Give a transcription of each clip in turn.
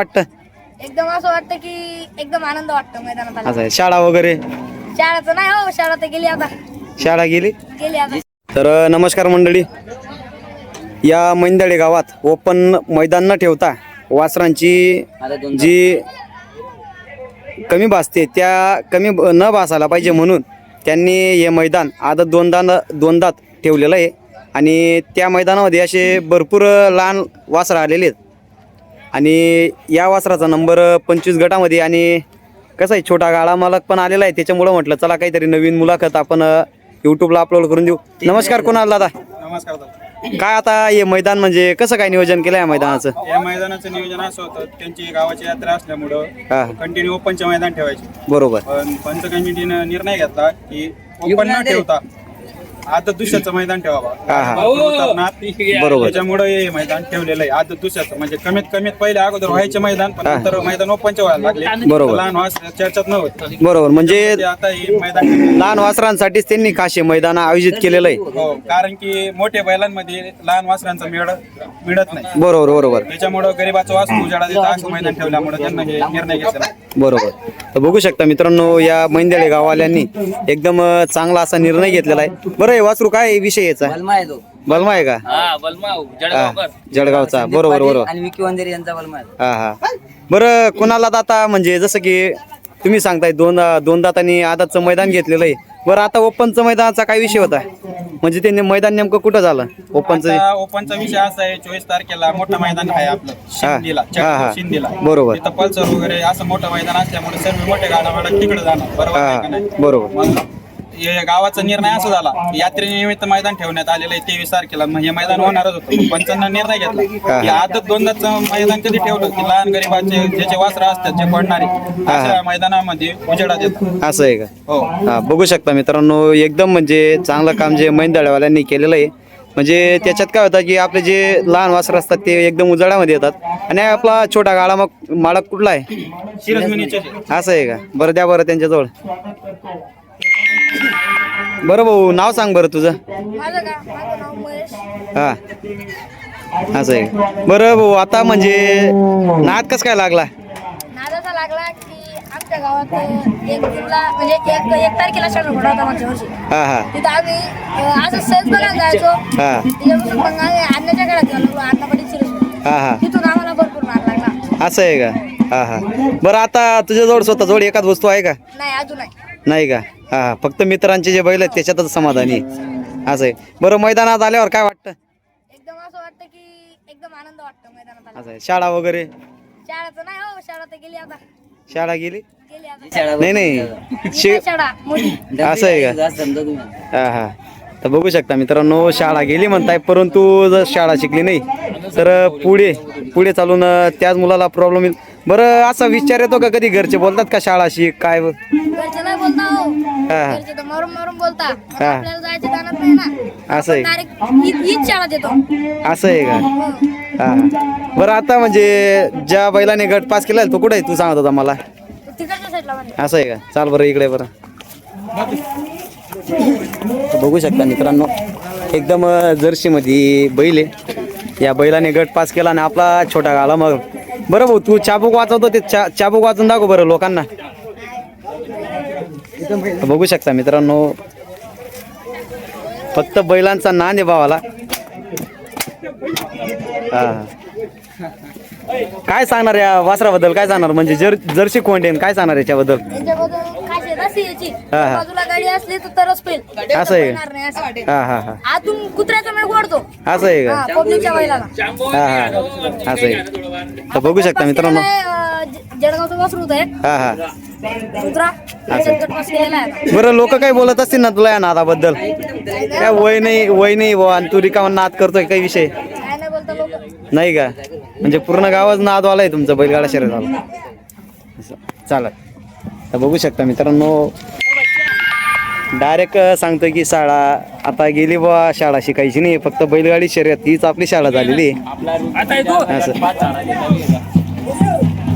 वाटतं? एकदम असं वाटतं की एकदम आनंद वाटतो मैदानात आल्यावर. असं आहे. शाळा वगैरे? शाळाचं नाही हो, शाळा तर गेली आता. शाळा गेली. आता तर नमस्कार मंडळी, या मैंदळे गावात ओपन मैदान न ठेवता वासरांची जी कमी भासते त्या कमी न भासायला पाहिजे म्हणून त्यांनी हे मैदान आदत दोनदात ठेवलेलं आहे. आणि त्या मैदानामध्ये असे भरपूर लहान वासरं आलेले आहेत. आणि या वासराचा नंबर 25 गटामध्ये. आणि कसं आहे, छोटा गाळा मालक पण आलेला आहे. त्याच्यामुळं म्हटलं चला काहीतरी नवीन मुलाखत आपण यूट्यूबला अपलोड करून देऊ. नमस्कार, कोणाला दादा? नमस्कार दादा. काय आता हे मैदान म्हणजे कसं काय नियोजन केलं या मैदानाचं? या मैदानाचं नियोजन असं होतं, त्यांची गावाची यात्रा असल्यामुळं हा, कंटिन्यू ओपनचे मैदान ठेवायचे. बरोबर. पण पंच कमिटीनं निर्णय घेतला की ओपन न ठेवता आता दुसऱ्याचं मैदान ठेवावं. हा, हा. बरोबर. त्याच्यामुळे हे मैदान ठेवलेलं आहे आता दुसऱ्याचं. म्हणजे कमीत पहिले अगोदर व्हायचे मैदान, पण नंतर मैदान ओपनचे व्हायला लागले. बरोबर. लहान वास चर्चेत नव्हतं. बरोबर. म्हणजे आता हे मैदान ठेवलेलं लहान वासरांसाठीच त्यांनी खासे मैदान आयोजित केलेलं आहे. आहे. हो, कारण की मोठ्या बैलांमध्ये लहान वासरांचा मेळ मिळत नाही. बरोबर बरोबर त्याच्यामुळं गरीबाचं वासरू उजाडा देतं असं मैदान ठेवल्यामुळे त्यांना हे निर्णय घेतला. बरोबर. तर बघू शकता मित्रांनो, या मैंदळे गाववाल्यांनी एकदम चांगला असा निर्णय घेतलेला आहे. बरं, हे वासरू काय विषय याचा? बलमा आहे का? हा, जळगावचा. बरोबर बरोबर. आणि विकी वंदेरी यांचा बलमा आहे. हा हा. बरं, कोणाला आता म्हणजे जसं की तुम्ही सांगताय दोन दातांनी आदाचं मैदान घेतलेलं आहे. बरं, आता ओपनचं मैदानाचा काय विषय होता? म्हणजे ते मैदान नेमकं कुठं झालं ओपनचं? आता ओपनचा विषय असा आहे, 24 तारखेला मोठं मैदान आहे आपलं शिंदीला. हा, हा. शिंदीला बरोबर. तिथं पल्सर वगैरे असं मोठं मैदान असल्यामुळे सर्व मोठे गाडा तिकडे जाणार. बरोबर आहे का नाही? बरोबर. मग हे गावाचा निर्णय असा झाला, यात्रेनिमित्त मैदान ठेवण्यात आलेलं आहे 23 तारखेला. मग हे मैदान होणारच होतं. पंचांना निर्णय घेतला की आदत दोनदाचं मैदान कधी ठेवलं की लहान गरीबाचे ज्याचे वासरं असतात जे पडणारे अशा मैदानामध्ये उजेडा देतात. असं आहे का? हो. हा, बघू शकता मित्रांनो, एकदम म्हणजे चांगलं काम जे मैंदळेवाल्यांनी केलेलं आहे. म्हणजे त्याच्यात काय होतं की आपले जे लहान वासरं असतात ते एकदम उजाडामध्ये येतात. आणि आपला छोटा गाळा मग मालक कुठला आहे? शिरजमिनीचे असं आहे का? बरं, द्या बरं त्यांच्याजवळ. बरं भाऊ, नाव सांग बरं तुझं. माझं नाव महेश. हा, असं आहे का? बरं भाऊ, आता म्हणजे नाद कसं काय लागला? नादाचा लागला की आमच्या गावात एक जूनला म्हणजे एक तारखेला सण घडा होता मागच्या वर्षी. हा हा तिथं आम्ही असं सहज बघायला जायचो. हा तिच्यापासून मग आम्ही अन्नाच्या घरात गेलो, अण्णा पाटील शिरजमी. हा हा. तिथून आम्हाला भरपूर नाद लागला. असं आहे का? हा हा. बरं, आता तुझ्याजवळ स्वतःजवळ एखाद वस्तू आहे का? नाही, अजून नाही. नाही का? हा हा. फक्त मित्रांचे जे बैल आहेत त्याच्यातच समाधानी आहे. असं आहे. बरं, मैदानात आल्यावर काय वाटतं? एकदम असं वाटतं की एकदम आनंद वाटतो मैदानात आल्यावर. असं आहे. शाळा वगैरे? शाळाचं नाही हो, शाळा तर गेली आता. शाळा गेली? आता. नाही नाही. ही शाळा मोठी. असं आहे का? समजा तुम्ही. हा हा. तर बघू शकता मित्रांनो, शाळा गेली म्हणताय, परंतु जर शाळा शिकली नाही तर पुढे चालून त्याच मुलाला प्रॉब्लेम येईल. बरं, असा विचार येतो का कधी घरचे बोलतात का शाळा शिक काय? घरचे नाही बोलता हो. हा. घरचे तर मारून बोलता. हा. आपल्याला जायचं जाणार नाही ना. असं आहे. डायरेक्ट हीच शाळा देतो. असं आहे का? हो. हा हा. बरं, आता म्हणजे ज्या बैलाने गट पास केला तो कुठे आहे तू सांगत होता मला? तिकडच्या साईडला म्हणे. असं आहे का? चाल बरं इकडे. बरं, बघू शकता मित्रांनो, एकदम जर्सीमध्ये बैल आहे. या बैलाने गट पास केला आणि आपला छोटा गाला. मग बरं भाऊ, तू चाबूक वाचवतो ते चाबूक वाचून दाखव बरं लोकांना. बघू शकता मित्रांनो, फक्त बैलांचा नाद आहे भावाला. हा. काय सांगणार या वासराबद्दल? काय सांगणार म्हणजे जर्सी कोंडेन काय सांगणार याच्याबद्दल? त्याच्याबद्दल खासियत अशी याची, हा, हा. बाजूला गाडी असली तर तरच पेल. असं आहे. पळणार नाही असं. हा हा हा. आतून कुत्र्याचा मेळ ओढतो. असं आहे का? पब्लिकच्या बैलाला. हा हा. असं आहे. तर बघू शकता मित्रांनो. जळगावचं वासरू होतं एक हा हा. कुत्रा. त्याच्यात गट पास केलेला आहे. बरं, लोक काही बोलत असतील ना तुला या नादाबद्दल? काय वय नाही बुवा, आणि तू रिकामा नाद करतोय, काही विषय काय नाही बोलता लोक. नाही का? म्हणजे पूर्ण गावात नादवाला आहे तुमचं बैलगाडा शर्यत. चालत. तर बघू शकता मित्रांनो, डायरेक्ट सांगतोय की शाळा आता गेली बुवा, शाळा शिकायची नाही, फक्त बैलगाडी शर्यत हीच आपली शाळा झालेली आहे. असं.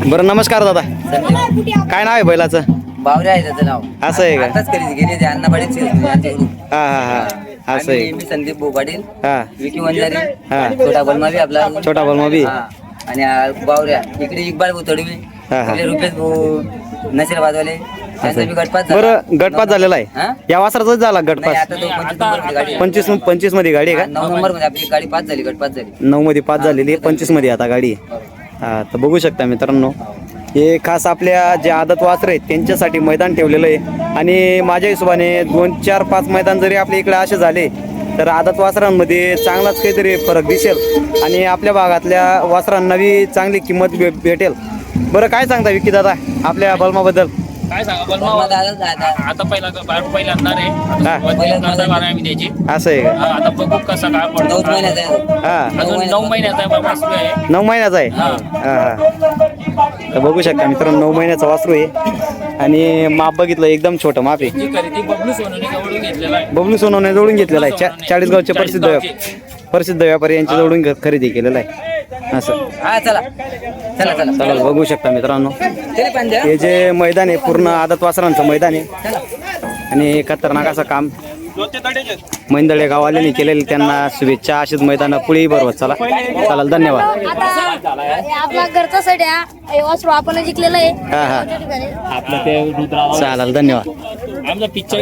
बरं, नमस्कार दादा. काय नाव आहे बैलाचं? बावरे आहे त्याचं नाव. असं आहे का? आताच कधी गेले ते अण्णा पाटील शिरजमी यांच्याकडून. हा हा हा. असं आहे. मी संदीप भाऊ पाटील, हा विकी वंजारी, हा. छोटा बलमा बी आपला. छोटा बलमा बी. हा. आणि बावऱ्या इकडे इकबाल भाऊ तडवी हा, हा. इकडे रुपेश भाऊ नसीराबादवाले त्यांचा बी गटपात झाला. बरं गटपात झालेला आहे हा? या वासराचाच झाला नाही, गटपात आता तो 25 नंबरमध्ये गाडी आहे. 25 मध्ये गाडी आहे 9 नंबर मध्ये आपली गाडी 5 झाली गटपात झाली. का 9 मध्ये 5 झालेली आहे 25 मध्ये आता गाडी आहे. हा तर बघू शकता मित्रांनो हे खास आपल्या जे आदत वासर आहेत त्यांच्यासाठी मैदान ठेवलेलं आहे आणि माझ्या हिशोबाने 2 4 5 मैदान जरी आपल्या इकडे असे झाले तर आदत वासरांमध्ये चांगलाच काहीतरी फरक दिसेल आणि आपल्या भागातल्या वासरांना बी चांगली किंमत भेटेल. बरं काय सांगता विकी दादा आपल्या बलमाबद्दल? काय सांगा बोल मग आता पहिल्यांदा रे हा. आम्ही द्यायची असं आहे का? आता बघू कसं काय 9 पडतो महिन्याचा आहे. हा अजून 9 महिन्याचा आहे बाबा सुरू आहे 9 महिन्याचा आहे हा हा तर बघू शकता मित्रांनो 9 महिन्याचा वासरू आहे आणि माप बघितलं एकदम छोटं माप आहे. जी खरेदी बबलू सोनूने जवळून घेतलेला आहे. बबलू सोनवणे जोडून घेतलेला आहे चाळीसगावचे प्रसिद्ध व्यापारी यांच्या जवळून खरेदी केलेला आहे असं. हा चला चला चला चला बघू शकता मित्रांनो तरी पण द्या. हे जे मैदान आहे पूर्ण आदत वासरांचं मैदान आहे आणि खतरनाक असं काम मैंदळे गाववाल्यांनी केलेले त्यांना शुभेच्छा. अशीच मैदान पुढेही बरोबर चला चालेल धन्यवाद. आता आपला घरचा सेट आहे वासरू आपण जिंकलेलं आहे हा हा आपलं ते रुद्रा चालेल धन्यवाद. आमचा पिक्चर